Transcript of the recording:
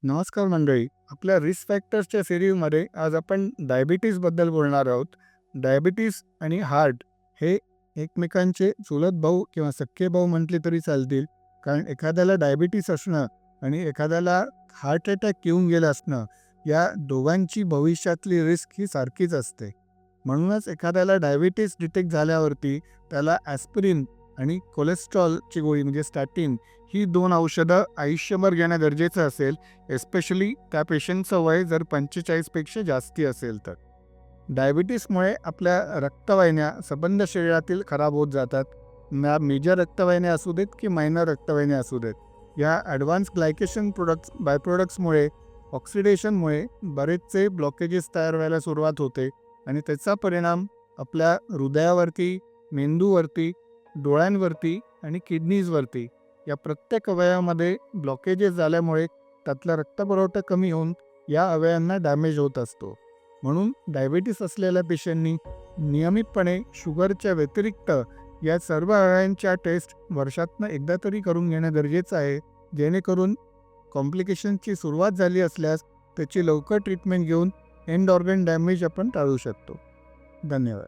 नमस्कार मंडळी. आपल्या रिस्क फॅक्टर्सच्या सिरीजमध्ये आज आपण डायबिटीजबद्दल बोलणार आहोत. डायबिटीस आणि हार्ट हे एकमेकांचे चुलत भाऊ किंवा सख्खे भाऊ म्हटले तरी चालतील. कारण एखाद्याला डायबिटीस असणं आणि एखाद्याला हार्ट अटॅक येऊन गेलं असणं, या दोघांची भविष्यातली रिस्क ही सारखीच असते. म्हणूनच एखाद्याला डायबिटीस डिटेक्ट झाल्यावरती त्याला ॲस्पिरिन आणि कोलेस्ट्रॉलची गोळी म्हणजे स्टॅटिन ही 2 औषधं आयुष्यभर घेणं गरजेचं असेल, एस्पेशली त्या पेशंटचं वय जर 45पेक्षा जास्ती असेल तर. डायबिटीसमुळे आपल्या रक्तवाहिन्या सबंध शरीरातील खराब होत जातात. मेजर रक्तवाहिन्या असू देत की मायनर रक्तवाहिन्या असू देत. या ॲडव्हान्स ग्लायकेशन बाय प्रोडक्ट्समुळे ऑक्सिडेशनमुळे बरेचसे ब्लॉकेजेस तयार व्हायला सुरुवात होते आणि त्याचा परिणाम आपल्या हृदयावरती, मेंदूवरती, डोळ्यांवरती आणि किडनीजवरती या प्रत्येक अवयवामध्ये ब्लॉकेजेस झाल्यामुळे त्यातला रक्तपुरवठा कमी होऊन या अवयवांना डॅमेज होत असतो. म्हणून डायबिटीस असलेल्या पेशंटनी नियमितपणे शुगरच्या व्यतिरिक्त या सर्व अवयवांच्या टेस्ट वर्षातनं एकदा तरी करून घेणं गरजेचं आहे, जेणेकरून कॉम्प्लिकेशनची सुरुवात झाली असल्यास त्याची लवकर ट्रीटमेंट घेऊन एंड ऑर्गन डॅमेज आपण टाळू शकतो. धन्यवाद.